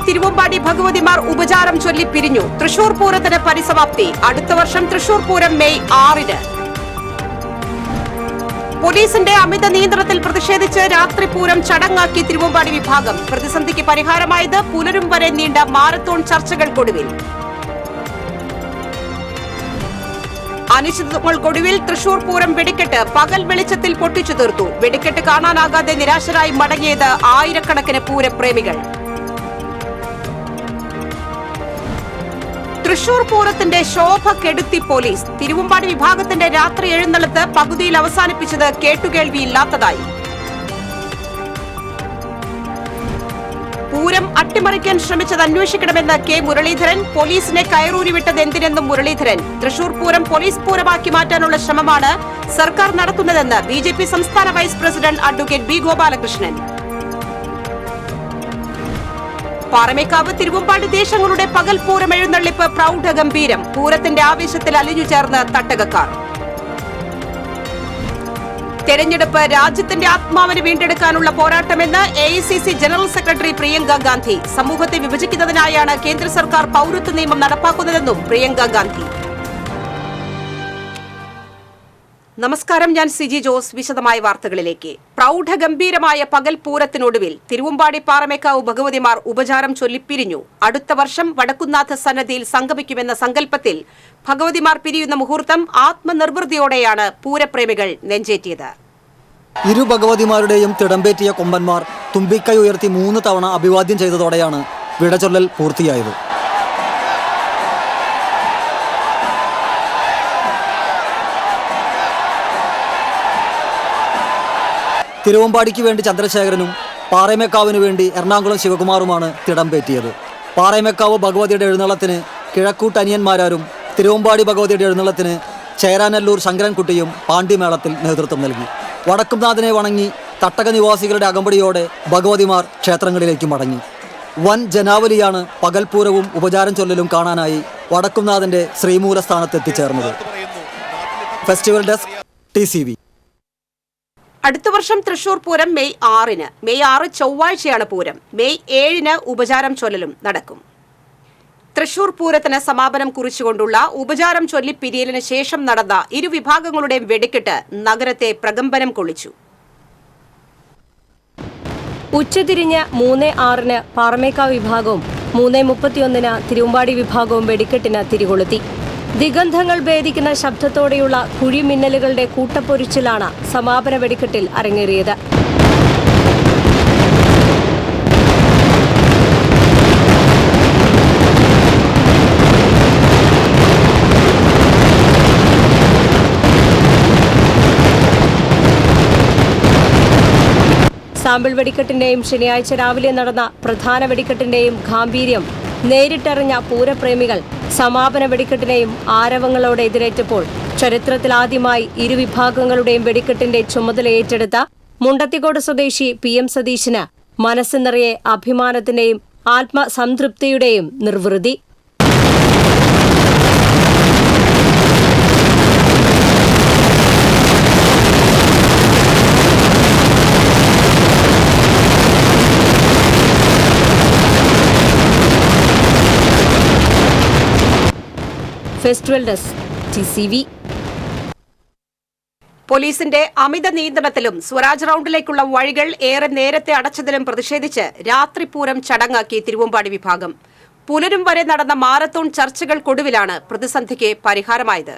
തിരുവമ്പാടി ഭഗവതിമാർ ഉപചാരം ചൊല്ലി പിരിഞ്ഞു. തൃശൂർ പൂരത്തിന് പരിസമാപ്തി. അടുത്ത വർഷം തൃശൂർ പൂരം മെയ് 6-ന്. പോലീസിന്റെ അമിത നിയന്ത്രണത്തിൽ പ്രതിഷേധിച്ച് രാത്രി പൂരം ചടങ്ങാക്കി തിരുവമ്പാടി വിഭാഗം. പ്രതിസന്ധിക്ക് പരിഹാരമായത് പുലരും വരെ നീണ്ട മാരത്തോൺ ചർച്ചകൾക്കൊടുവിൽ. അനിശ്ചിതത്വങ്ങൾക്കൊടുവിൽ തൃശൂർ പൂരം വെടിക്കെട്ട് പകൽ വെളിച്ചത്തിൽ പൊട്ടിച്ചു തീർത്തു. വെടിക്കെട്ട് കാണാനാകാതെ നിരാശരായി മടങ്ങിയത് ആയിരക്കണക്കിന് പൂരപ്രേമികൾ. തൃശൂർ പൂരത്തിന്റെ ശോഭ കെടുത്തി പോലീസ്. തിരുവമ്പാടി വിഭാഗത്തിന്റെ രാത്രി എഴുന്നള്ളത്ത് പകുതിയിൽ അവസാനിപ്പിച്ചത് കേട്ടുകേൾവിയില്ലാത്തതായി. പൂരം അട്ടിമറിക്കാൻ ശ്രമിച്ചത് അന്വേഷിക്കണമെന്ന് കെ മുരളീധരൻ. പോലീസിനെ കയറൂരിവിട്ടത് എന്തിനെന്നും മുരളീധരൻ. തൃശൂർ പൂരം പോലീസ് പൂരമാക്കി മാറ്റാനുള്ള ശ്രമമാണ് സർക്കാർ നടത്തുന്നതെന്ന് ബിജെപി സംസ്ഥാന vice president advocate B Gopalakrishnan. Paramekkavu Thiruvambady ദേശങ്ങളുടെ പകൽ പൂരം എഴുന്നള്ളിപ്പ് പ്രൗഢഗംഭീരം. പൂരത്തിന്റെ ആവേശത്തിൽ അലിഞ്ഞു ചേർന്ന് തട്ടകക്കാർ. തെരഞ്ഞെടുപ്പ് രാജ്യത്തിന്റെ ആത്മാവിന് വീണ്ടെടുക്കാനുള്ള പോരാട്ടമെന്ന് AICC general secretary Priyanka Gandhi. സമൂഹത്തെ വിഭജിക്കുന്നതിനായാണ് കേന്ദ്ര സർക്കാർ പൌരത്വ നിയമം നടപ്പാക്കുന്നതെന്നും പ്രിയങ്ക ഗാന്ധി. നമസ്കാരം, ഞാൻ സിജി ജോസ്. വിശദമായ വാർത്തകളിലേക്ക്. പ്രൗഢഗംഭീരമായ പകൽ പൂരത്തിനൊടുവിൽ തിരുവമ്പാടി പാറമേക്കാവ് ഭഗവതിമാർ ഉപചാരം ചൊല്ലിപ്പിരിഞ്ഞു. അടുത്ത വർഷം വടക്കുന്നാഥ സന്നദ്ധിയിൽ സംഗമിക്കുമെന്ന സങ്കല്പത്തിൽ ഭഗവതിമാർ പിരിയുന്ന മുഹൂർത്തം ആത്മനിർവൃതിയോടെയാണ് പൂരപ്രേമികൾ നെഞ്ചേറ്റിയത്. ഇരു ഭഗവതിമാരുടെയും തിടമ്പേറ്റിയ കൊമ്പന്മാർ തുമ്പിക്കൈ ഉയർത്തി 3 തവണ അഭിവാദ്യം ചെയ്തതോടെയാണ് വിടചൊല്ലൽ പൂർത്തിയായത്. തിരുവമ്പാടിക്ക് വേണ്ടി ചന്ദ്രശേഖരനും പാറമേക്കാവിനു വേണ്ടി എറണാകുളം ശിവകുമാറുമാണ് തിടമ്പേറ്റിയത്. പാറമേക്കാവ് ഭഗവതിയുടെ എഴുന്നള്ളത്തിന് കിഴക്കൂട്ടനിയന്മാരും തിരുവമ്പാടി ഭഗവതിയുടെ എഴുന്നള്ളത്തിന് ചേരാനല്ലൂർ ശങ്കരൻകുട്ടിയും പാണ്ഡിമേളത്തിൽ നേതൃത്വം നൽകി. വടക്കുംനാഥനെ വണങ്ങി തട്ടക നിവാസികളുടെ അകമ്പടിയോടെ ഭഗവതിമാർ ക്ഷേത്രങ്ങളിലേക്ക് മടങ്ങി. വൻ ജനാവലിയാണ് പകൽപൂരവും ഉപചാരം ചൊല്ലലും കാണാനായി വടക്കുംനാഥന്റെ ശ്രീമൂലസ്ഥാനത്ത് എത്തിച്ചേർന്നത്. Festival desk TCV. അടുത്ത വർഷം തൃശൂർ പൂരം മെയ് 6-ന്. മെയ് 6 ചൊവ്വാഴ്ചയാണ് പൂരം. മെയ് 7-ന് ഉപചാരം ചൊല്ലലും നടക്കും. തൃശൂർ പൂരത്തിന് സമാപനം കുറിച്ചുകൊണ്ടുള്ള ഉപചാരം ചൊല്ലിപ്പിരിയലിന് ശേഷം നടന്ന ഇരുവിഭാഗങ്ങളുടെയും വെടിക്കെട്ട് നഗരത്തെ പ്രകമ്പനം കൊള്ളിച്ചു. ഉച്ചതിരിഞ്ഞ് 3:06-ന് പാറമേക്കാവ് വിഭാഗവും 3:31-ന് തിരുവമ്പാടി വിഭാഗവും വെടിക്കെട്ടിന് തിരികൊളുത്തി. ദിഗന്ധങ്ങൾ ഭേദിക്കുന്ന ശബ്ദത്തോടെയുള്ള കുഴിമിന്നലുകളുടെ കൂട്ടപ്പൊരിച്ചിലാണ് സമാപന വെടിക്കെട്ടിൽ അരങ്ങേറിയത്. സാമ്പിൾ വെടിക്കെട്ടിന്റെയും ശനിയാഴ്ച രാവിലെ നടന്ന പ്രധാന വെടിക്കെട്ടിന്റെയും ഗാംഭീര്യം നേരിട്ടറിഞ്ഞ പൂരപ്രേമികൾ സമാപന വെടിക്കെട്ടിനെയും ആരവങ്ങളോടെ എതിരേറ്റപ്പോൾ ചരിത്രത്തിലാദ്യമായി ഇരുവിഭാഗങ്ങളുടെയും വെടിക്കെട്ടിന്റെ ചുമതല ഏറ്റെടുത്ത മുണ്ടത്തിക്കോട് സ്വദേശി PM സതീശന് മനസ്സ് നിറയെ അഭിമാനത്തിന്റെയും ആത്മസംതൃപ്തിയുടെയും നിർവൃതി. Festival desk TCV. പോലീസിന്റെ അമിത നിയന്ത്രണത്തിലും സ്വരാജ് റൌണ്ടിലേക്കുള്ള വഴികൾ ഏറെ നേരത്തെ അടച്ചതിലും പ്രതിഷേധിച്ച് രാത്രിപൂരം ചടങ്ങാക്കി തിരുവമ്പാടി വിഭാഗം. പുലരും വരെ നടന്ന മാരത്തോൺ ചർച്ചകൾക്കൊടുവിലാണ് പ്രതിസന്ധിക്ക് പരിഹാരമായത്.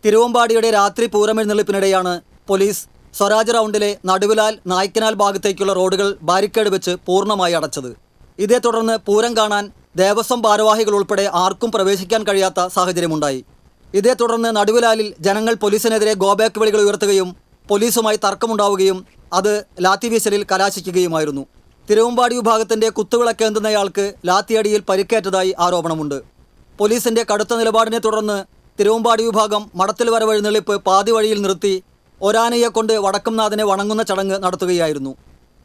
തിരുവമ്പാടിയുടെ രാത്രി പൂരമെഴുന്നള്ളിപ്പിനിടെയാണ് പോലീസ് സ്വരാജ് റൌണ്ടിലെ നടുവിലാൽ നായ്ക്കനാൽ ഭാഗത്തേക്കുള്ള റോഡുകൾ ബാരിക്കേഡ് വെച്ച് പൂർണ്ണമായി അടച്ചത്. ഇതേ തുടർന്ന് പൂരം കാണാൻ ദേവസ്വം ഭാരവാഹികൾ ഉൾപ്പെടെ ആർക്കും പ്രവേശിക്കാൻ കഴിയാത്ത സാഹചര്യമുണ്ടായി. ഇതേ തുടർന്ന് നടുവിലാലിൽ ജനങ്ങൾ പോലീസിനെതിരെ ഗോബാക്ക് വിളികൾ ഉയർത്തുകയും പോലീസുമായി തർക്കമുണ്ടാവുകയും അത് ലാത്തി വീശലിൽ കലാശിക്കുകയുമായിരുന്നു. തിരുവമ്പാടി വിഭാഗത്തിന്റെ കുത്തുവിളക്കേന്തുന്നയാൾക്ക് ലാത്തിയടിയിൽ പരിക്കേറ്റതായി ആരോപണമുണ്ട്. പോലീസിന്റെ കടുത്ത നിലപാടിനെ തുടർന്ന് തിരുവമ്പാടി വിഭാഗം മടത്തിൽ വരവെഴുന്നള്ളിപ്പ് പാതി വഴിയിൽ നിർത്തി ഒരാനയെ കൊണ്ട് വടക്കുംനാഥനെ വണങ്ങുന്ന ചടങ്ങ് നടത്തുകയായിരുന്നു.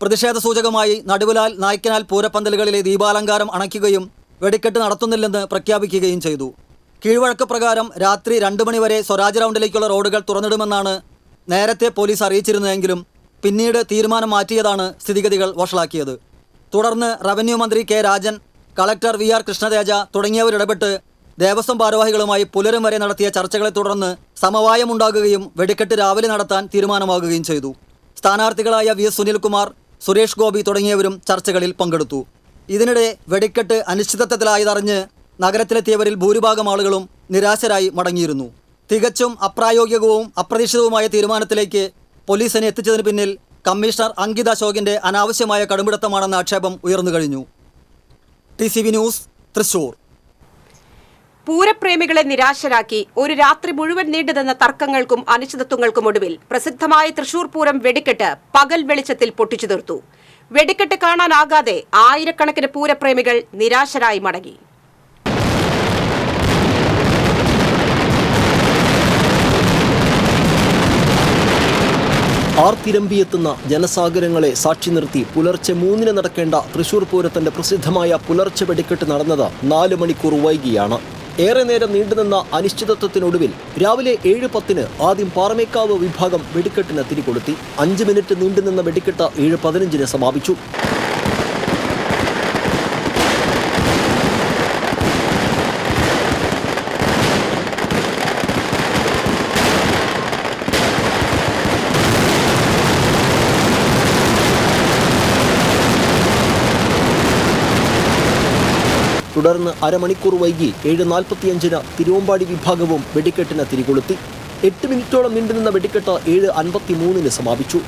പ്രതിഷേധ സൂചകമായി നടുവിലാൽ നായ്ക്കനാൽ പൂരപ്പന്തലുകളിലെ ദീപാലങ്കാരം അണയ്ക്കുകയും വെടിക്കെട്ട് നടത്തുന്നില്ലെന്ന് പ്രഖ്യാപിക്കുകയും ചെയ്തു. കീഴ്വഴക്ക് പ്രകാരം രാത്രി 2 മണി വരെ സ്വരാജ് റൗണ്ടിലേക്കുള്ള റോഡുകൾ തുറന്നിടുമെന്നാണ് നേരത്തെ പോലീസ് അറിയിച്ചിരുന്നതെങ്കിലും പിന്നീട് തീരുമാനം മാറ്റിയതാണ് സ്ഥിതിഗതികൾ വഷളാക്കിയത്. തുടർന്ന് റവന്യൂ മന്ത്രി കെ രാജൻ, കളക്ടർ VR കൃഷ്ണതേജ തുടങ്ങിയവരിടപെട്ട് ദേവസ്വം ഭാരവാഹികളുമായി പുലരും വരെ നടത്തിയ ചർച്ചകളെ തുടർന്ന് സമവായമുണ്ടാകുകയും വെടിക്കെട്ട് രാവിലെ നടത്താൻ തീരുമാനമാകുകയും ചെയ്തു. സ്ഥാനാർത്ഥികളായ VS സുനിൽകുമാർ, സുരേഷ് ഗോപി തുടങ്ങിയവരും ചർച്ചകളിൽ പങ്കെടുത്തു. ഇതിനിടെ വെടിക്കെട്ട് അനിശ്ചിതത്വത്തിലായതറിഞ്ഞ് നഗരത്തിലെത്തിയവരിൽ ഭൂരിഭാഗം ആളുകളും നിരാശരായി മടങ്ങിയിരുന്നു. തികച്ചും അപ്രായോഗികവും അപ്രതീക്ഷിതവുമായ തീരുമാനത്തിലേക്ക് പോലീസിനെ എത്തിച്ചതിന് പിന്നിൽ കമ്മീഷണർ അങ്കിത് അശോകിന്റെ അനാവശ്യമായ കടുംപിടുത്തമാണെന്ന ആക്ഷേപം ഉയർന്നു കഴിഞ്ഞു. TCV news, Thrissur. പൂരപ്രേമികളെ നിരാശരാക്കി ഒരു രാത്രി മുഴുവൻ നീണ്ടുനിന്ന തർക്കങ്ങൾക്കും അനിശ്ചിതത്വങ്ങൾക്കും ഒടുവിൽ പ്രസിദ്ധമായ തൃശൂർ പൂരം വെടിക്കെട്ട് പകൽ വെളിച്ചത്തിൽ പൊട്ടിച്ചു തീർത്തു. വെടിക്കെട്ട് കാണാനാകാതെ ആയിരക്കണക്കിന് പൂരപ്രേമികൾ നിരാശരായി മടങ്ങി. ആർത്തിരമ്പിയെത്തുന്ന ജനസാഗരങ്ങളെ സാക്ഷി നിർത്തി പുലർച്ചെ 3 നടക്കേണ്ട തൃശൂർ പൂരത്തിന്റെ പ്രസിദ്ധമായ പുലർച്ചെ വെടിക്കെട്ട് നടന്നത് 4 മണിക്കൂർ വൈകിയാണ്. ഏറെ നേരം നീണ്ടുനിന്ന അനിശ്ചിതത്വത്തിനൊടുവിൽ രാവിലെ 7:10 ആദ്യം പാറമേക്കാവ് വിഭാഗം വെടിക്കെട്ടിന് തിരികൊളുത്തി. 5 മിനിറ്റ് നീണ്ടുനിന്ന വെടിക്കെട്ട് 7:15 സമാപിച്ചു. തുടർന്ന് അരമണിക്കൂർ വൈകി 7:45 തിരുവമ്പാടി വിഭാഗവും വെടിക്കെട്ടിന് തിരികൊളുത്തി. 8 മിനിറ്റോളം നീണ്ടുനിന്ന വെടിക്കെട്ട് 7:53 സമാപിച്ചു.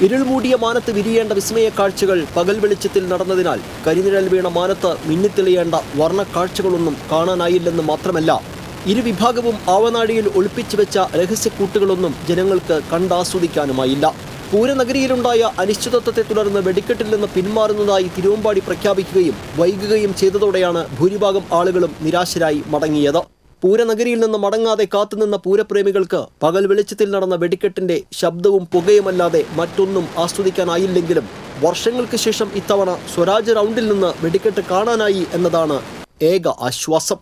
ഇരുൾമൂടിയ മാനത്ത് വിരിയേണ്ട വിസ്മയ കാഴ്ചകൾ പകൽ വെളിച്ചത്തിൽ നടന്നതിനാൽ കരിനിഴൽ വീണ മാനത്ത് മിന്നിത്തെളിയേണ്ട വർണ്ണക്കാഴ്ചകളൊന്നും കാണാനായില്ലെന്ന് മാത്രമല്ല, ഇരുവിഭാഗവും ആവനാഴിയിൽ ഒളിപ്പിച്ചു വെച്ച രഹസ്യക്കൂട്ടുകളൊന്നും ജനങ്ങൾക്ക് കണ്ടാസ്വദിക്കാനുമായില്ല. പൂരനഗരിയിലുണ്ടായ അനിശ്ചിതത്വത്തെ തുടർന്ന് വെടിക്കെട്ടിൽ നിന്ന് പിന്മാറുന്നതായി തിരുവമ്പാടി പ്രഖ്യാപിക്കുകയും വൈകുകയും ചെയ്തതോടെയാണ് ഭൂരിഭാഗം ആളുകളും നിരാശരായി മടങ്ങിയത്. പൂരനഗരിയിൽ നിന്ന് മടങ്ങാതെ കാത്തുനിന്ന പൂരപ്രേമികൾക്ക് പകൽ വെളിച്ചത്തിൽ നടന്ന വെടിക്കെട്ടിന്റെ ശബ്ദവും പുകയുമല്ലാതെ മറ്റൊന്നും ആസ്വദിക്കാനായില്ലെങ്കിലും വർഷങ്ങൾക്ക് ശേഷം ഇത്തവണ സ്വരാജ് റൗണ്ടിൽ നിന്ന് വെടിക്കെട്ട് കാണാനായി എന്നതാണ് ഏക ആശ്വാസം.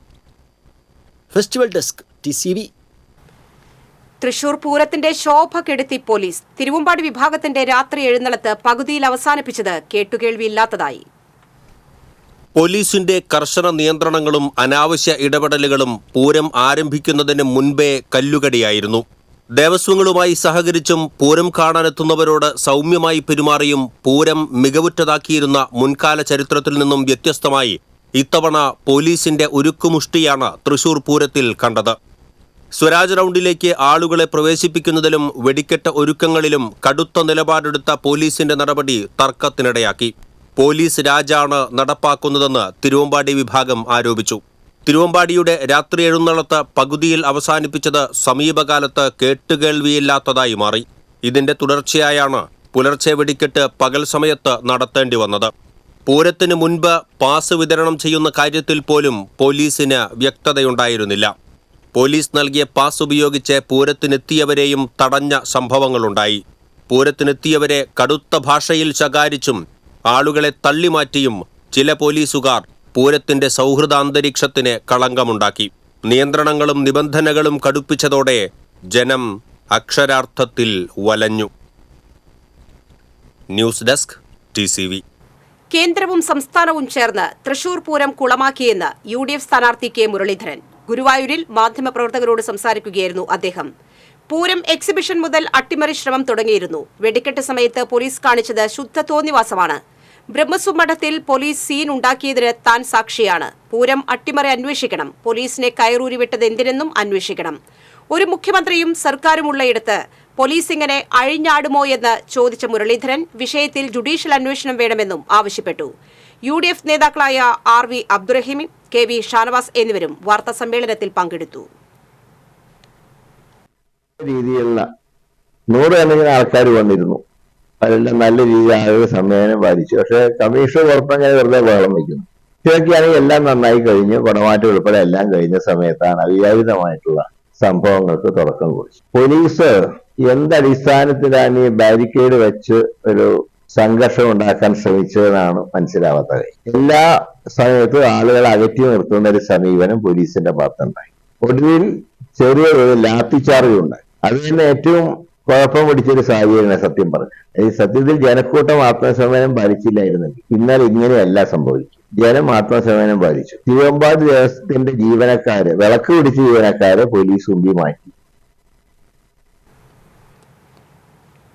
Festival desk, TCV. തൃശൂർ പൂരത്തിന്റെ ശോഭ കെടുത്തി പോലീസ്. തിരുവമ്പാടി വിഭാഗത്തിന്റെ രാത്രി എഴുന്നള്ളത്ത് പകുതിയിൽ അവസാനിപ്പിച്ചത് കേട്ടുകേൾവിയില്ലാത്തതായി. പോലീസിന്റെ കർശന നിയന്ത്രണങ്ങളും അനാവശ്യ ഇടപെടലുകളും പൂരം ആരംഭിക്കുന്നതിന് മുൻപേ കല്ലുകടിയായിരുന്നു. ദേവസ്വങ്ങളുമായി സഹകരിച്ചും പൂരം കാണാനെത്തുന്നവരോട് സൗമ്യമായി പെരുമാറിയും പൂരം മികവുറ്റതാക്കിയിരുന്ന മുൻകാല ചരിത്രത്തിൽ നിന്നും വ്യത്യസ്തമായി ഇത്തവണ പോലീസിന്റെ ഉരുക്കുമുഷ്ടിയാണ് തൃശൂർ പൂരത്തിൽ കണ്ടത്. സ്വരാജ് റൗണ്ടിലേക്ക് ആളുകളെ പ്രവേശിപ്പിക്കുന്നതിലും വെടിക്കെട്ട് ഒരുക്കങ്ങളിലും കടുത്ത നിലപാടെടുത്ത പോലീസിന്റെ നടപടി തർക്കത്തിനിടയാക്കി. പോലീസ് രാജാണ് നടപ്പാക്കുന്നതെന്ന് തിരുവമ്പാടി വിഭാഗം ആരോപിച്ചു. തിരുവമ്പാടിയുടെ രാത്രി എഴുന്നള്ളത്ത് പകുതിയിൽ അവസാനിപ്പിച്ചത് സമീപകാലത്ത് കേട്ടുകേൾവിയില്ലാത്തതായി മാറി. ഇതിന്റെ തുടർച്ചയായാണ് പുലർച്ചെ വെടിക്കെട്ട് പകൽ സമയത്ത് നടത്തേണ്ടി വന്നത്. പൂരത്തിന് മുൻപ് പാസ് വിതരണം ചെയ്യുന്ന കാര്യത്തിൽ പോലും പോലീസിന് വ്യക്തതയുണ്ടായിരുന്നില്ല. പോലീസ് നൽകിയ പാസ് ഉപയോഗിച്ച് പൂരത്തിനെത്തിയവരെയും തടഞ്ഞ സംഭവങ്ങളുണ്ടായി. പൂരത്തിനെത്തിയവരെ കടുത്ത ഭാഷയിൽ ശകാരിച്ചും ആളുകളെ തള്ളിമാറ്റിയും ചില പോലീസുകാർ പൂരത്തിന്റെ സൗഹൃദാന്തരീക്ഷത്തിന് കളങ്കമുണ്ടാക്കി. നിയന്ത്രണങ്ങളും നിബന്ധനകളും കടുപ്പിച്ചതോടെ ജനം അക്ഷരാർത്ഥത്തിൽ വലഞ്ഞു. News desk, TCV. കേന്ദ്രവും സംസ്ഥാനവും ചേർന്ന് തൃശൂർ പൂരം കുളമാക്കിയെന്ന് UDF സ്ഥാനാർത്ഥി K മുരളീധരൻ. ഗുരുവായൂരിൽ മാധ്യമപ്രവർത്തകരോട് സംസാരിക്കുകയായിരുന്നു അദ്ദേഹം. പൂരം എക്സിബിഷൻ മുതൽ അട്ടിമറി ശ്രമം തുടങ്ങിയിരുന്നു. വെടിക്കെട്ട് സമയത്ത് പോലീസ് കാണിച്ചത് ശുദ്ധ തോന്നിവാസമാണ്. ബ്രഹ്മസ്വം മഠത്തിൽ പോലീസ് സീൻ ഉണ്ടാക്കിയതിന് താൻ സാക്ഷിയാണ്. പൂരം അട്ടിമറി അന്വേഷിക്കണം. പോലീസിനെ കയറൂരി വിട്ടത് എന്തിനെന്നും അന്വേഷിക്കണം. ഒരു മുഖ്യമന്ത്രിയും സർക്കാരുമുള്ളയിടത്ത് പോലീസ് ഇങ്ങനെ അഴിഞ്ഞാടുമോ എന്ന് ചോദിച്ച മുരളീധരൻ വിഷയത്തിൽ ജുഡീഷ്യൽ അന്വേഷണം വേണമെന്നും ആവശ്യപ്പെട്ടു. UDF നേതാക്കളായ RV അബ്ദുറഹീം, KV ഷാനവാസ് എന്നിവരും വാർത്താസമ്മേളനത്തിൽ പങ്കെടുത്തു. രീതിയിലുള്ള 100 കണക്കിന് ആൾക്കാർ വന്നിരുന്നു. അതെല്ലാം നല്ല രീതിയിൽ ആളുകൾ സമ്മേളനം പാലിച്ചു. പക്ഷെ കമ്മീഷൻ പുറത്തങ്ങനെ വെറുതെ ബഹളം വയ്ക്കുന്നു. ഇതൊക്കെയാണെങ്കിൽ എല്ലാം നന്നായി കഴിഞ്ഞ് കുടമാറ്റം ഉൾപ്പെടെ എല്ലാം കഴിഞ്ഞ സമയത്താണ് അവിചാരിതമായിട്ടുള്ള സംഭവങ്ങൾക്ക് തുടക്കം കുറിച്ചു. പോലീസ് എന്തടിസ്ഥാനത്തിലാണ് ഈ ബാരിക്കേഡ് വെച്ച് ഒരു സംഘർഷം ഉണ്ടാക്കാൻ ശ്രമിച്ചതെന്നാണ് മനസ്സിലാവാത്തത്. എല്ലാ സമയത്തും ആളുകളെ അകറ്റി നിർത്തുന്ന ഒരു സമീപനം പോലീസിന്റെ ഭാഗത്തുണ്ടായി. ഒടുവിൽ ചെറിയ ഒരു ലാത്തിച്ചാർജ് ഉണ്ടായി. അത് തന്നെ ഏറ്റവും കുഴപ്പം പിടിച്ചൊരു സാഹചര്യമാണ് സത്യം പറഞ്ഞു. ഈ സത്യത്തിൽ ജനക്കൂട്ടം ആത്മസംയമനം പാലിച്ചില്ലായിരുന്നെങ്കിൽ ഇന്നലെ ഇങ്ങനെയല്ല സംഭവിക്കും. ജനം ആത്മസംയമനം പാലിച്ചു. തിരുവമ്പാടി ദേവസ്ഥത്തിന്റെ ജീവനക്കാര്, വിളക്ക് പിടിച്ച ജീവനക്കാരെ പോലീസ് ഉന്തി മാറ്റി.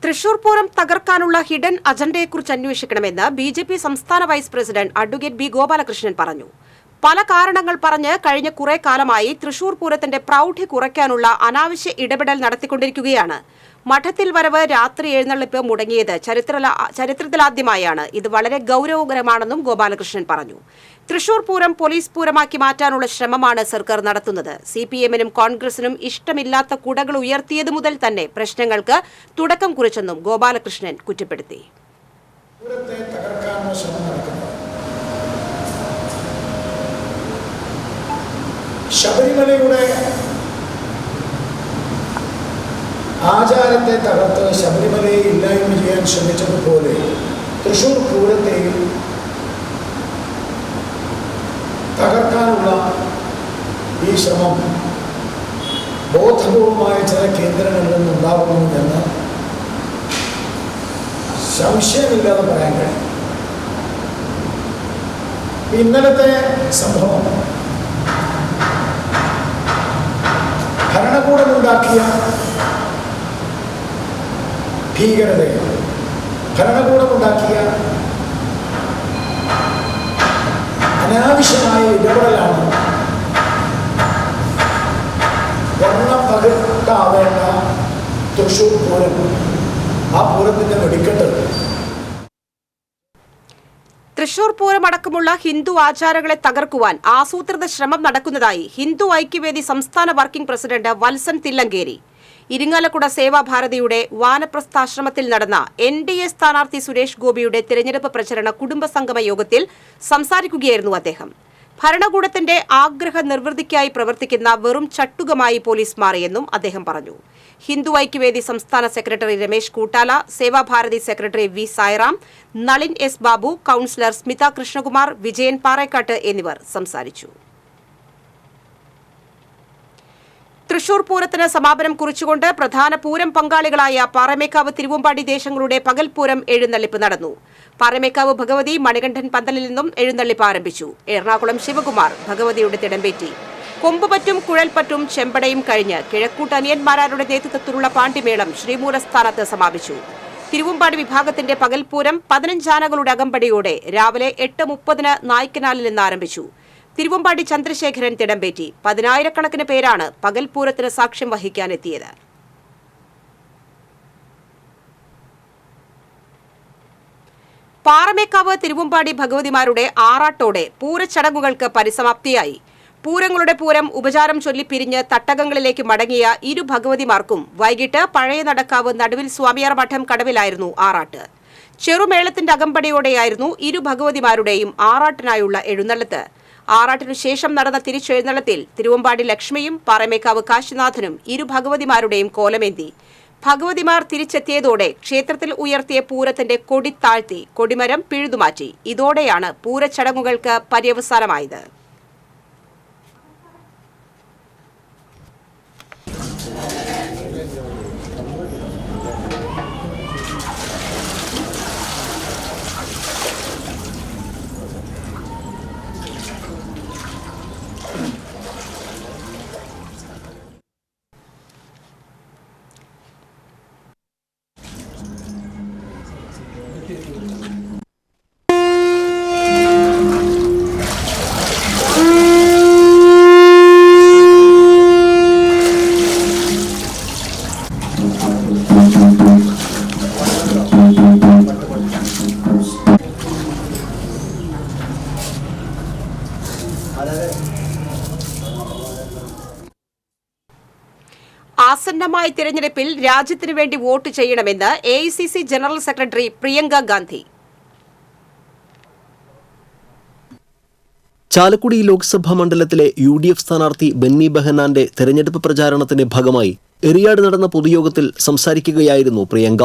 തൃശൂർ പൂരം തകർക്കാനുള്ള ഹിഡൻ അജണ്ടയെക്കുറിച്ച് അന്വേഷിക്കണമെന്ന് BJP സംസ്ഥാന vice president advocate B. Gopalakrishnan പറഞ്ഞു. പല കാരണങ്ങൾ പറഞ്ഞ് കഴിഞ്ഞ കുറെ കാലമായി തൃശൂർ പൂരത്തിന്റെ പ്രൗഢി കുറയ്ക്കാനുള്ള അനാവശ്യ ഇടപെടൽ നടത്തിക്കൊണ്ടിരിക്കുകയാണ്. മഠത്തിൽ വരവ്, രാത്രി എഴുന്നള്ളിപ്പ് മുടങ്ങിയത് ചരിത്രത്തിലാദ്യമായാണ്. ഇത് വളരെ ഗൗരവകരമാണെന്നും ഗോപാലകൃഷ്ണൻ പറഞ്ഞു. തൃശൂർ പൂരം പോലീസ് പൂരമാക്കി മാറ്റാനുള്ള ശ്രമമാണ് സർക്കാർ നടത്തുന്നത്. CPM-നും കോൺഗ്രസിനും ഇഷ്ടമില്ലാത്ത കുടകൾ ഉയർത്തിയത് മുതൽ തന്നെ പ്രശ്നങ്ങൾക്ക് തുടക്കം കുറിച്ചെന്നും ഗോപാലകൃഷ്ണൻ കുറ്റപ്പെടുത്തി. ശബരിമലയുടെ ആചാരത്തെ തകർത്ത് ശബരിമലയെ ഇല്ലായ്മ ചെയ്യാൻ ശ്രമിച്ചതുപോലെ തൃശൂർ പൂരത്തെയും തകർക്കാനുള്ള ഈ ശ്രമം ബോധപൂർവമായ ചില കേന്ദ്രങ്ങളിൽ നിന്നുണ്ടാകുന്നു എന്ന് സംശയമില്ലാതെ പറയാൻ കഴിയും. ഇന്നലത്തെ സംഭവം ഭരണകൂടമുണ്ടാക്കിയ ഭീകരതയെ, ഭരണകൂടമുണ്ടാക്കിയ അനാവശ്യമായ ഇടപെടലാണ് വർണ്ണം പകർത്താവേണ്ട തൃശൂർ പൂരം, ആ പൂരത്തിന്റെ വെടിക്കെട്ട്. തൃശൂർ പൂരമടക്കമുള്ള ഹിന്ദു ആചാരങ്ങളെ തകർക്കുവാൻ ആസൂത്രിത ശ്രമം നടക്കുന്നതായി ഹിന്ദു ഐക്യവേദി സംസ്ഥാന വർക്കിംഗ് പ്രസിഡന്റ് വത്സൻ തില്ലങ്കേരി. ഇരിങ്ങാലക്കുട സേവാഭാരതിയുടെ വാനപ്രസ്ഥാശ്രമത്തിൽ നടന്ന NDA സ്ഥാനാർത്ഥി സുരേഷ് ഗോപിയുടെ തിരഞ്ഞെടുപ്പ് പ്രചരണ കുടുംബസംഗമ യോഗത്തിൽ സംസാരിക്കുകയായിരുന്നു അദ്ദേഹം. ഭരണകൂടത്തിന്റെ ആഗ്രഹ നിർവൃത്തിക്കായി പ്രവർത്തിക്കുന്ന വെറും ചട്ടുകമായി പോലീസ് മാറിയെന്നും അദ്ദേഹം പറഞ്ഞു. ഹിന്ദു ഐക്യവേദി സംസ്ഥാന secretary Ramesh Koottala, Sevabharathi secretary V. Sairam, Nalin S. Babu, councillor Smitha Krishnakumar, Vijayan Parekkat എന്നിവർ സംസാരിച്ചു. തൃശൂർ പൂരത്തിന് സമാപനം കുറിച്ചുകൊണ്ട് പ്രധാന പൂരം പങ്കാളികളായ പാറമേക്കാവ്, തിരുവമ്പാടി ദേശങ്ങളുടെ പകൽപൂരം എഴുന്നള്ളിപ്പ് നടന്നു. പാറമേക്കാവ് ഭഗവതി മണികണ്ഠൻ പന്തലിൽ നിന്നും എഴുന്നള്ളിപ്പ് ആരംഭിച്ചു. എറണാകുളം ശിവകുമാർ ഭഗവതിയുടെ തിടമ്പേറ്റി. കൊമ്പുപറ്റും കുഴൽപ്പറ്റും ചെമ്പടയും കഴിഞ്ഞ് കിഴക്കൂട്ട് അനിയന്മാരുടെ നേതൃത്വത്തിലുള്ള പാണ്ടിമേളം ശ്രീമൂലസ്ഥാനത്ത് സമാപിച്ചു. തിരുവമ്പാടി വിഭാഗത്തിന്റെ പകൽപൂരം 15 ആനകളുടെ അകമ്പടിയോടെ രാവിലെ 8:30 നായ്ക്കനാലിൽ നിന്ന് ആരംഭിച്ചു. തിരുവമ്പാടി ചന്ദ്രശേഖരൻ തിടമ്പേറ്റി. 10,000-കണക്കിന് പേരാണ് പകൽപൂരത്തിന് സാക്ഷ്യം വഹിക്കാനെത്തിയത്. പാറമേക്കാവ് തിരുവമ്പാടി ഭഗവതിമാരുടെ ആറാട്ടോടെ പൂരച്ചടങ്ങുകൾക്ക് പരിസമാപ്തിയായി. പൂരങ്ങളുടെ പൂരം ഉപചാരം ചൊല്ലി പിരിഞ്ഞ് തട്ടകങ്ങളിലേക്ക് മടങ്ങിയ ഇരു ഭഗവതിമാർക്കും വൈകിട്ട് പഴയ നടക്കാവ് നടുവിൽ സ്വാമിയാർ മഠം കടവിലായിരുന്നു ആറാട്ട്. ചെറുമേളത്തിന്റെ അകമ്പടിയോടെയായിരുന്നു ഇരു ഭഗവതിമാരുടെയും ആറാട്ടിനായുള്ള എഴുന്നള്ളത്ത്. ആറാട്ടിനു ശേഷം നടന്ന തിരിച്ചെഴുന്നള്ളത്തിൽ തിരുവമ്പാടി ലക്ഷ്മിയും പാറമേക്കാവ് കാശിനാഥനും ഇരു ഭഗവതിമാരുടെയും കോലമേന്തി. ഭഗവതിമാർ തിരിച്ചെത്തിയതോടെ ക്ഷേത്രത്തിൽ ഉയർത്തിയ പൂരത്തിന്റെ കൊടി താഴ്ത്തി കൊടിമരം പിഴുതുമാറ്റി. ഇതോടെയാണ് പൂരച്ചടങ്ങുകൾക്ക് പര്യവസാനമായത്. ആസന്നമായ തിരഞ്ഞെടുപ്പിൽ രാജ്യത്തിനു വേണ്ടി വോട്ട് ചെയ്യണമെന്ന് AICC general secretary Priyanka Gandhi. Chalakudy Lok Sabha മണ്ഡലത്തിലെ UDF സ്ഥാനാർത്ഥി ബെന്നി ബെഹനാന്റെ തെരഞ്ഞെടുപ്പ് പ്രചാരണത്തിന്റെ ഭാഗമായി എറിയാട് നടന്ന പൊതുയോഗത്തിൽ സംസാരിക്കുകയായിരുന്നു പ്രിയങ്ക.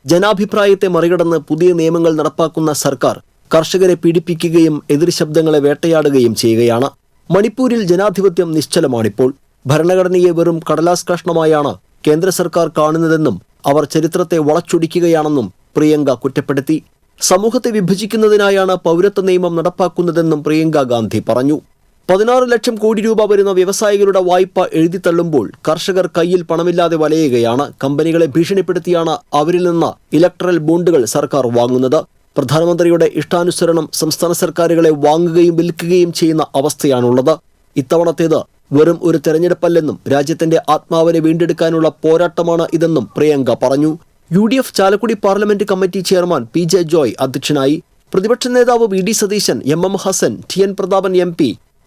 ജനാഭിപ്രായത്തെ മറികടന്ന് പുതിയ നിയമങ്ങൾ നടപ്പാക്കുന്ന സർക്കാർ കർഷകരെ പീഡിപ്പിക്കുകയും എതിർ ശബ്ദങ്ങളെ വേട്ടയാടുകയും ചെയ്യുകയാണ്. മണിപ്പൂരിൽ ജനാധിപത്യം നിശ്ചലമാണിപ്പോൾ. ഭരണഘടനയെ വെറും കടലാസ് കഷ്ണമായാണ് കേന്ദ്ര സർക്കാർ കാണുന്നതെന്നും അവർ ചരിത്രത്തെ വളച്ചൊടിക്കുകയാണെന്നും പ്രിയങ്ക കുറ്റപ്പെടുത്തി. സമൂഹത്തെ വിഭജിക്കുന്നതിനായാണ് പൗരത്വ നിയമം നടപ്പാക്കുന്നതെന്നും പ്രിയങ്ക ഗാന്ധി പറഞ്ഞു. 16 ലക്ഷം കോടി രൂപ വരുന്ന വ്യവസായികളുടെ വായ്പ എഴുതിത്തള്ളുമ്പോൾ കർഷകർ കയ്യിൽ പണമില്ലാതെ വലയുകയാണ്. കമ്പനികളെ ഭീഷണിപ്പെടുത്തിയാണ് അവരിൽ നിന്ന് ഇലക്ട്രൽ ബോണ്ടുകൾ സർക്കാർ വാങ്ങുന്നത്. പ്രധാനമന്ത്രിയുടെ ഇഷ്ടാനുസരണം സംസ്ഥാന സർക്കാരുകളെ വാങ്ങുകയും വിൽക്കുകയും ചെയ്യുന്ന അവസ്ഥയാണുള്ളത്. ഇത്തവണത്തേത് വെറും ഒരു തെരഞ്ഞെടുപ്പല്ലെന്നും രാജ്യത്തിന്റെ ആത്മാവിനെ വീണ്ടെടുക്കാനുള്ള പോരാട്ടമാണ് ഇതെന്നും പ്രിയങ്ക പറഞ്ഞു. UDF Chalakudy parliament committee chairman PJ Joy അധ്യക്ഷനായി. പ്രതിപക്ഷ നേതാവ് VD Satheesan, MM Hassan, TN Prathapan MP,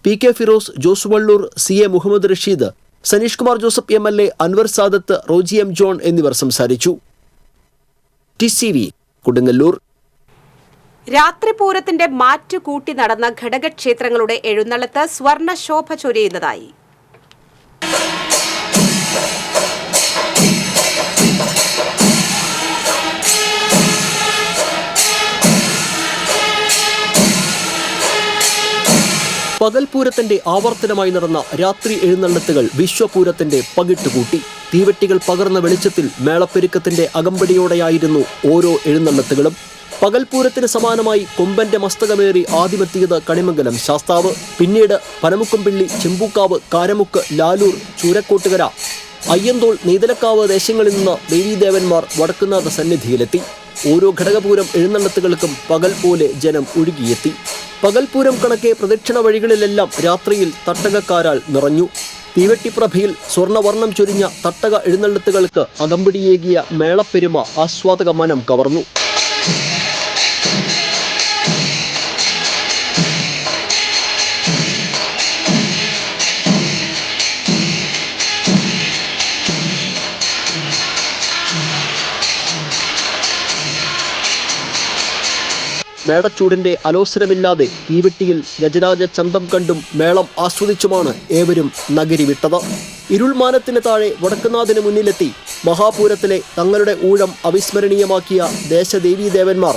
PK Firoz, Jose Vallur, CA Muhammad Rasheed, Saneesh Kumar Joseph MLA, Anwar Sadath, Roji M John എന്നിവർ സംസാരിച്ചു. TCV കൊടുങ്ങല്ലൂർ. രാത്രി പൂരത്തിന്റെ മാറ്റുകൂട്ടി നടന്ന ഘടകക്ഷേത്രങ്ങളുടെ എഴുന്നള്ളത്ത് സ്വർണ്ണശോഭ ചൊരിയുന്നതായി. പകൽപൂരത്തിന്റെ ആവർത്തനമായി നടന്ന രാത്രി എഴുന്നള്ളത്തുകൾ വിശ്വപൂരത്തിന്റെ പകിട്ടുകൂട്ടി. തീവെട്ടികൾ പകർന്ന വെളിച്ചത്തിൽ മേളപ്പെരുക്കത്തിന്റെ അകമ്പടിയോടെയായിരുന്നു ഓരോ എഴുന്നള്ളത്തുകളും. പകൽപൂരത്തിന് സമാനമായി കൊമ്പന്റെ മസ്തകമേറി ആദ്യമെത്തിയത് കണിമംഗലം ശാസ്താവ്. പിന്നീട് പനമുക്കംപിള്ളി, ചെമ്പൂക്കാവ്, കാരമുക്ക്, ലാലൂർ, ചൂരക്കോട്ടുകര, അയ്യന്തോൾ, നെയ്തലക്കാവ് ദേശങ്ങളിൽ നിന്ന് ദേവീദേവന്മാർ വടക്കുന്നാഥ സന്നിധിയിലെത്തി. ഓരോ ഘടകപൂരം എഴുന്നള്ളത്തുകൾക്കും പകൽ പോലെ ജനം ഒഴുകിയെത്തി. പകൽപൂരം കണക്കെ പ്രദക്ഷിണ വഴികളിലെല്ലാം രാത്രിയിൽ തട്ടകക്കാരാൽ നിറഞ്ഞു. തീവെട്ടിപ്രഭയിൽ സ്വർണ്ണവർണ്ണം ചൊരിഞ്ഞ തട്ടക എഴുന്നള്ളത്തുകൾക്ക് അകമ്പടിയേകിയ മേളപ്പെരുമ ആസ്വാദക മനം കവർന്നു. മേടച്ചൂടിന്റെ അലോസരമില്ലാതെ തീവെട്ടിയിൽ ഗജരാജ ചന്തം കണ്ടും മേളം ആസ്വദിച്ചുമാണ് ഏവരും നഗരി വിട്ടത്. ഇരുൾമാനത്തിന് താഴെ വടക്കുന്നാഥിന് മുന്നിലെത്തി മഹാപൂരത്തിലെ തങ്ങളുടെ ഊഴം അവിസ്മരണീയമാക്കിയ ദേശദേവീദേവന്മാർ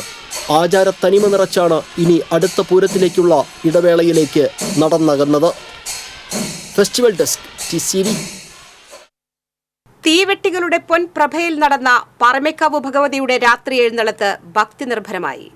ആചാര തനിമ നിറച്ചാണ് ഇനി അടുത്ത പൂരത്തിലേക്കുള്ള ഇടവേളയിലേക്ക് നടന്നകന്നത്. Festival desk TCV. തീവെട്ടികളുടെ പൊൻപ്രഭയിൽ നടന്ന പാറമേക്കാവ് ഭഗവതിയുടെ രാത്രി എഴുന്നള്ളത്ത് ഭക്തി നിർഭരമായി.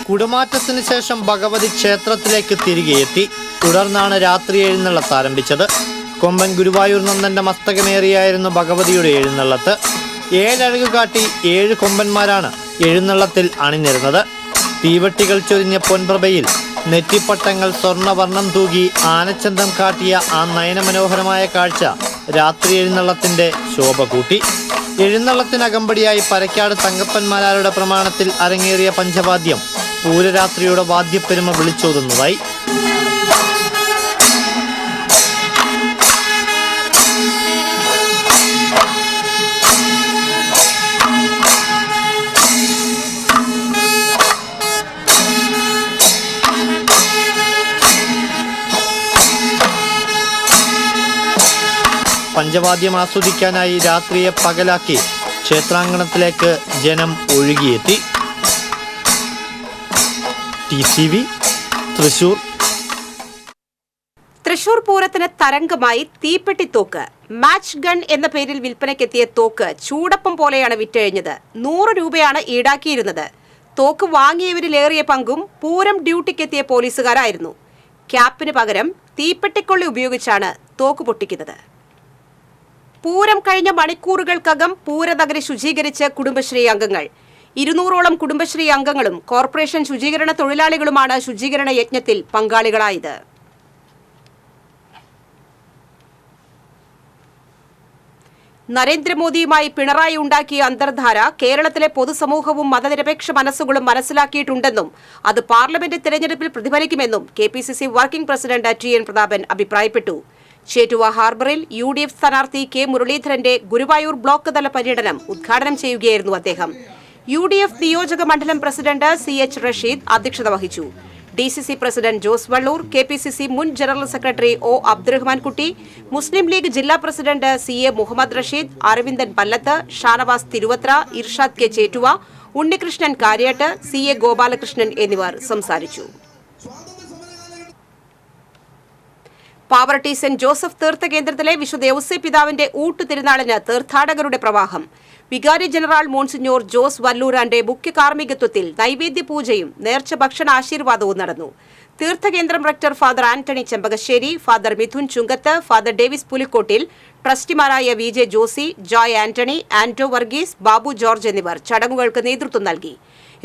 കുടമാറ്റത്തിന് ശേഷം ഭഗവതി ക്ഷേത്രത്തിലേക്ക് തിരികെ എത്തി. തുടർന്നാണ് രാത്രി എഴുന്നള്ളത്ത് ആരംഭിച്ചത്. കൊമ്പൻ ഗുരുവായൂർ നന്ദന്റെ മസ്തകമേറിയായിരുന്നു ഭഗവതിയുടെ എഴുന്നള്ളത്ത്. 7 അഴകു കാട്ടി 7 കൊമ്പന്മാരാണ് എഴുന്നള്ളത്തിൽ അണിനിരുന്നത്. തീവട്ടികൾ ചൊരിഞ്ഞ പൊൻപ്രഭയിൽ നെറ്റിപ്പട്ടങ്ങൾ സ്വർണ്ണവർണ്ണം തൂകി ആനച്ചന്തം കാട്ടിയ ആ നയനമനോഹരമായ കാഴ്ച രാത്രി എഴുന്നള്ളത്തിന്റെ ശോഭ കൂട്ടി. എഴുന്നള്ളത്തിനകമ്പടിയായി പരക്കാട് തങ്കപ്പന്മാരാരുടെ പ്രമാണത്തിൽ അരങ്ങേറിയ പഞ്ചവാദ്യം പൂരരാത്രിയുടെ വാദ്യപ്പെരുമ വിളിച്ചോതുന്നതായി. പഞ്ചവാദ്യം ആസ്വദിക്കാനായി രാത്രിയെ പകലാക്കി ക്ഷേത്രാങ്കണത്തിലേക്ക് ജനം ഒഴുകിയെത്തി. TCV തൃശൂർ. തൃശൂർ പൂരത്തിന് തരംഗമായി തീപ്പെട്ടിത്തോക്ക്. മാച്ച് ഗൺ എന്ന പേരിൽ വിൽപ്പനയ്ക്കെത്തിയ തോക്ക് ചൂടപ്പം പോലെയാണ് വിറ്റഴിഞ്ഞത്. 100 രൂപയാണ് ഈടാക്കിയിരുന്നത്. തോക്ക് വാങ്ങിയവരിലേറിയ പങ്കും പൂരം ഡ്യൂട്ടിക്കെത്തിയ പോലീസുകാരായിരുന്നു. ക്യാപ്പിന് പകരം തീപ്പെട്ടിക്കൊള്ളി ഉപയോഗിച്ചാണ് തോക്ക് പൊട്ടിക്കുന്നത്. പൂരം കഴിഞ്ഞ മണിക്കൂറുകൾക്കകം പൂരനഗരി ശുചീകരിച്ച് കുടുംബശ്രീ അംഗങ്ങൾ. 200ഓളം കുടുംബശ്രീ അംഗങ്ങളും കോർപ്പറേഷൻ ശുചീകരണ തൊഴിലാളികളുമാണ് ശുചീകരണ യജ്ഞത്തിൽ പങ്കാളികളായത്. നരേന്ദ്രമോദിയുമായി പിണറായി ഉണ്ടാക്കിയ അന്തർധാര കേരളത്തിലെ പൊതുസമൂഹവും മതനിരപേക്ഷ മനസ്സുകളും മനസ്സിലാക്കിയിട്ടുണ്ടെന്നും അത് പാർലമെന്റ് തെരഞ്ഞെടുപ്പിൽ പ്രതിഫലിക്കുമെന്നും KPCC working president T N. Prathapan അഭിപ്രായപ്പെട്ടു. ചേറ്റുവ ഹാർബറിൽ UDF സ്ഥാനാർത്ഥി കെ മുരളീധരന്റെ ഗുരുവായൂർ ബ്ലോക്ക് തല പര്യടനം ഉദ്ഘാടനം ചെയ്യുകയായിരുന്നു അദ്ദേഹം. UDF നിയോജക മണ്ഡലം പ്രസിഡന്റ് CH റഷീദ് അധ്യക്ഷത വഹിച്ചു. DCC president Jose Vallur, KPCC മുൻ general secretary O. Abdurahman Kutty, Muslim League ജില്ലാ president CA Muhammad Rasheed, Aravindan Pallath, Shanavas Thiruvathra, Irshad K Chettuva, Unnikrishnan Karyat, CA Gopalakrishnan എന്നിവർ സംസാരിച്ചു. പാവറട്ടി സെന്റ് ജോസഫ് തീർത്ഥകേന്ദ്രത്തിലെ വിശുദ്ധ ഔസേ പിതാവിന്റെ ഊട്ടുതിരുനാളിന് തീർത്ഥാടകരുടെ പ്രവാഹം. വികാരി ജനറൽ മോൺസിഞ്ഞോർ ജോസ് വല്ലൂരാന്റെ മുഖ്യ കാർമ്മികത്വത്തിൽ നൈവേദ്യ പൂജയും നേർച്ച ഭക്ഷണ ആശീർവാദവും നടന്നു. തീർത്ഥകേന്ദ്രം rector father Antony Chembakassery, father Mithun Chunkath, father Davis Pulikottil, ട്രസ്റ്റിമാരായ VJ Josy, Joy Antony, Anto Varghese, Babu George എന്നിവർ ചടങ്ങുകൾക്ക് നേതൃത്വം നൽകി.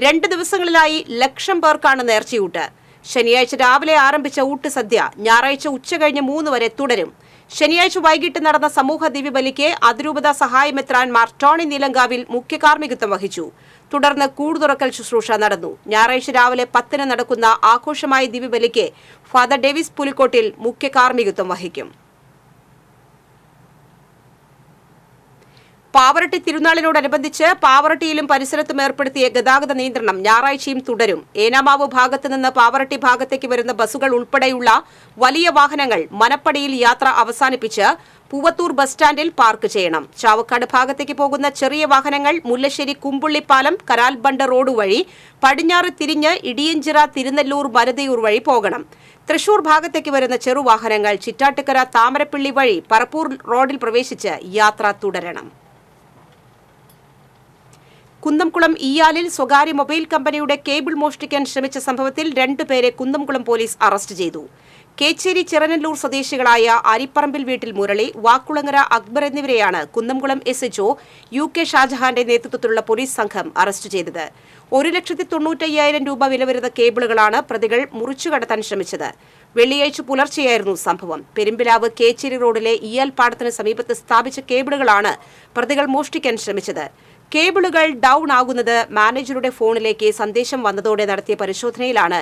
2 ദിവസങ്ങളിലായി 1,00,000 പേർക്കാണ് നേർച്ചയൂട്ട്. ശനിയാഴ്ച രാവിലെ ആരംഭിച്ച ഊട്ടുസദ്യ ഞായറാഴ്ച ഉച്ചകഴിഞ്ഞ് 3 വരെ തുടരും. ശനിയാഴ്ച വൈകിട്ട് നടന്ന സമൂഹ ദിവ്യബലിക്ക് അതിരൂപത സഹായമെത്രാൻമാർ ടോണി നീലങ്കാവിൽ മുഖ്യ കാർമ്മികത്വം വഹിച്ചു. തുടർന്ന് കൂടുതുറക്കൽ ശുശ്രൂഷ നടന്നു. ഞായറാഴ്ച രാവിലെ 10 നടക്കുന്ന ആഘോഷമായ ദിവ്യബലിക്ക് ഫാദർ ഡേവിസ് പുലിക്കോട്ടിൽ മുഖ്യ കാർമ്മികത്വം വഹിക്കും. പാവറട്ടി തിരുനാളിനോടനുബന്ധിച്ച് പാവറട്ടിയിലും പരിസരത്തും ഏർപ്പെടുത്തിയ ഗതാഗത നിയന്ത്രണം ഞായറാഴ്ചയും തുടരും. ഏനാമാവ് ഭാഗത്ത് നിന്ന് പാവറട്ടി ഭാഗത്തേക്ക് വരുന്ന ബസ്സുകൾ ഉൾപ്പെടെയുള്ള വലിയ വാഹനങ്ങൾ മനപ്പടിയിൽ യാത്ര അവസാനിപ്പിച്ച് പൂവത്തൂർ ബസ് സ്റ്റാൻഡിൽ പാർക്ക് ചെയ്യണം. ചാവക്കാട് ഭാഗത്തേക്ക് പോകുന്ന ചെറിയ വാഹനങ്ങൾ മുല്ലശ്ശേരി കുമ്പുള്ളിപ്പാലം കരാൽ ബണ്ട് റോഡ് വഴി പടിഞ്ഞാറ് തിരിഞ്ഞ് ഇടിയഞ്ചിറ തിരുനെല്ലൂർ മരുതയൂർ വഴി പോകണം. തൃശൂർ ഭാഗത്തേക്ക് വരുന്ന ചെറുവാഹനങ്ങൾ ചിറ്റാട്ടുകര താമരപ്പള്ളി വഴി പറപ്പൂർ റോഡിൽ പ്രവേശിച്ച് യാത്ര തുടരണം. കുന്നംകുളം ഈയാലിൽ സ്വകാര്യ മൊബൈൽ കമ്പനിയുടെ കേബിൾ മോഷ്ടിക്കാൻ ശ്രമിച്ച സംഭവത്തിൽ 2 പേരെ കുന്നംകുളം പോലീസ് അറസ്റ്റ് ചെയ്തു. കേച്ചേരി ചിറനല്ലൂർ സ്വദേശികളായ അരിപ്പറമ്പിൽ വീട്ടിൽ മുരളി, വാക്കുളങ്ങര അക്ബർ എന്നിവരെയാണ് കുന്നംകുളം SHO UK ഷാജഹാന്റെ നേതൃത്വത്തിലുള്ള പോലീസ് സംഘം അറസ്റ്റ് ചെയ്തത്. 1,95,000 രൂപ വില വരുന്ന കേബിളുകളാണ് പ്രതികൾ മുറിച്ചുകടത്താൻ ശ്രമിച്ചത്. വെള്ളിയാഴ്ച പുലർച്ചെയായിരുന്നു സംഭവം. പെരുമ്പിലാവ് കേച്ചേരി റോഡിലെ ഈയാൽ പാടത്തിന് സമീപത്ത് സ്ഥാപിച്ച കേബിളുകളാണ് പ്രതികൾ മോഷ്ടിക്കാൻ ശ്രമിച്ചത്. കേബിളുകൾ ഡൌൺ ആകുന്നത് മാനേജറുടെ ഫോണിലേക്ക് സന്ദേശം വന്നതോടെ നടത്തിയ പരിശോധനയിലാണ്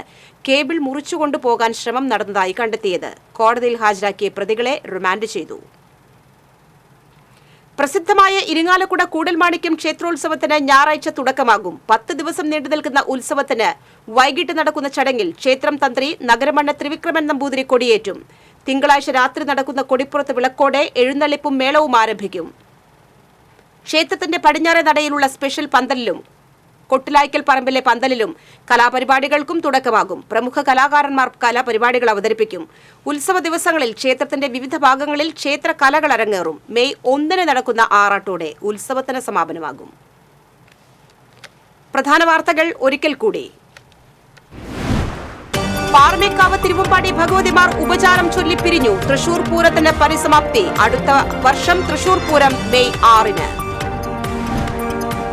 കേബിൾ മുറിച്ചുകൊണ്ടുപോകാൻ ശ്രമം നടന്നതായി കണ്ടെത്തിയത്. കോടതിയിൽ ഹാജരാക്കിയ പ്രതികളെ റിമാൻഡ് ചെയ്തു. പ്രസിദ്ധമായ ഇരിങ്ങാലക്കുട കൂടൽമാണിക്യം ക്ഷേത്രോത്സവത്തിന് ഞായറാഴ്ച തുടക്കമാകും. 10 ദിവസം നീണ്ടുനിൽക്കുന്ന ഉത്സവത്തിന് വൈകിട്ട് നടക്കുന്ന ചടങ്ങിൽ ക്ഷേത്രം തന്ത്രി നഗരമണ്ണ ത്രിവിക്രമൻ നമ്പൂതിരി കൊടിയേറ്റും. തിങ്കളാഴ്ച രാത്രി നടക്കുന്ന കൊടിപ്പുറത്ത് വിളക്കോടെ എഴുന്നള്ളിപ്പും മേളവും ആരംഭിക്കും. ക്ഷേത്രത്തിന്റെ പടിഞ്ഞാറേ നടയിലുള്ള സ്പെഷ്യൽ പന്തലിലും കൊട്ടിലായ്ക്കൽ പറമ്പിലെ പന്തലിലും കലാപരിപാടികൾക്കും തുടക്കമാകും. പ്രമുഖ കലാകാരന്മാർ കലാപരിപാടികൾ അവതരിപ്പിക്കും. ഉത്സവ ദിവസങ്ങളിൽ ക്ഷേത്രത്തിന്റെ വിവിധ ഭാഗങ്ങളിൽ ക്ഷേത്ര കലകൾ അരങ്ങേറും. മെയ് 1 നടക്കുന്ന ആറാട്ടോടെ ഉത്സവത്തിന് സമാപനമാകും. പ്രധാന വാർത്തകൾ ഒരിക്കൽ കൂടി. പാറമേക്കാവ് തിരുവമ്പാടി ഭഗവതിമാർ ഉപചാരം ചൊല്ലി പിരിഞ്ഞു. തൃശൂർ പൂരത്തിന് പരിസമാപ്തി. അടുത്ത വർഷം തൃശൂർ പൂരം മെയ് 6.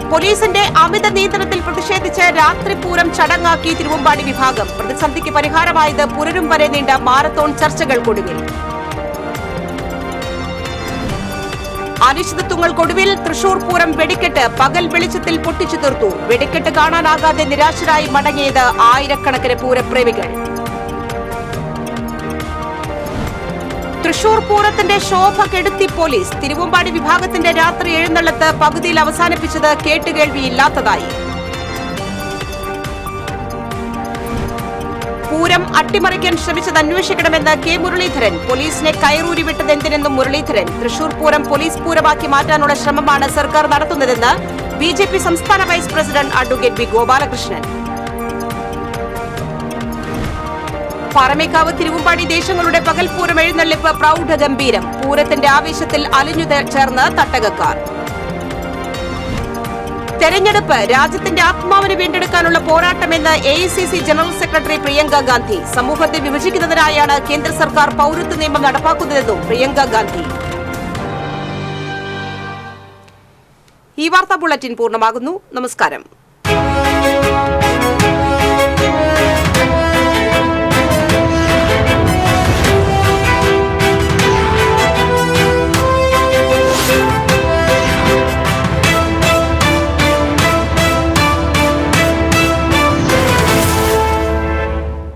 പോലീസിന്റെ അമിത നിയന്ത്രണത്തിൽ പ്രതിഷേധിച്ച് രാത്രി പൂരം ചടങ്ങാക്കി തിരുവമ്പാടി വിഭാഗം. പ്രതിസന്ധിക്ക് പരിഹാരമായത് പുലരും വരെ നീണ്ട മാരത്തോൺ ചർച്ചകൾക്കൊടുവിൽ. അനിശ്ചിതത്വങ്ങൾക്കൊടുവിൽ തൃശൂർ പൂരം വെടിക്കെട്ട് പകൽ വെളിച്ചത്തിൽ പൊട്ടിച്ചു തീർത്തു. വെടിക്കെട്ട് കാണാനാകാതെ നിരാശരായി മടങ്ങിയത് ആയിരക്കണക്കിന് പൂരപ്രേമികൾ. തൃശൂർ പൂരത്തിന്റെ ശോഭ കെടുത്തി പോലീസ്. തിരുവമ്പാടി വിഭാഗത്തിന്റെ രാത്രി എഴുന്നള്ളത്ത് പകുതിയിൽ അവസാനിപ്പിച്ചത് കേട്ടുകേൾവിയില്ലാത്തതായി. പൂരം അട്ടിമറിക്കാൻ ശ്രമിച്ചത് അന്വേഷിക്കണമെന്ന് കെ മുരളീധരൻ. പോലീസിനെ കയറൂരി വിട്ടതെന്തിനെന്നും മുരളീധരൻ. തൃശൂർ പൂരം പോലീസ് പൂരമാക്കി മാറ്റാനുള്ള ശ്രമമാണ് സർക്കാർ നടത്തുന്നതെന്ന് BJP സംസ്ഥാന vice president advocate B. Gopalakrishnan. Paramekkavu Thiruvambady ദേശങ്ങളുടെ പകൽപൂരം എഴുന്നള്ളിപ്പ് പ്രൗഢഗംഭീരം. പൂരത്തിന്റെ ആവേശത്തിൽ അലിഞ്ഞു ചേർന്ന് തട്ടകക്കാർ. തെരഞ്ഞെടുപ്പ് രാജ്യത്തിന്റെ ആത്മാവിനെ വീണ്ടെടുക്കാനുള്ള പോരാട്ടമെന്ന് AICC general secretary Priyanka Gandhi. സമൂഹത്തെ വിഭജിക്കുന്നതിനായാണ് കേന്ദ്ര സർക്കാർ പൗരത്വ നിയമം നടപ്പാക്കുന്നതെന്നും പ്രിയങ്ക ഗാന്ധി. ഈ വാർത്താ ബുള്ളറ്റിൻ പൂർണ്ണമാകുന്നു. നമസ്കാരം.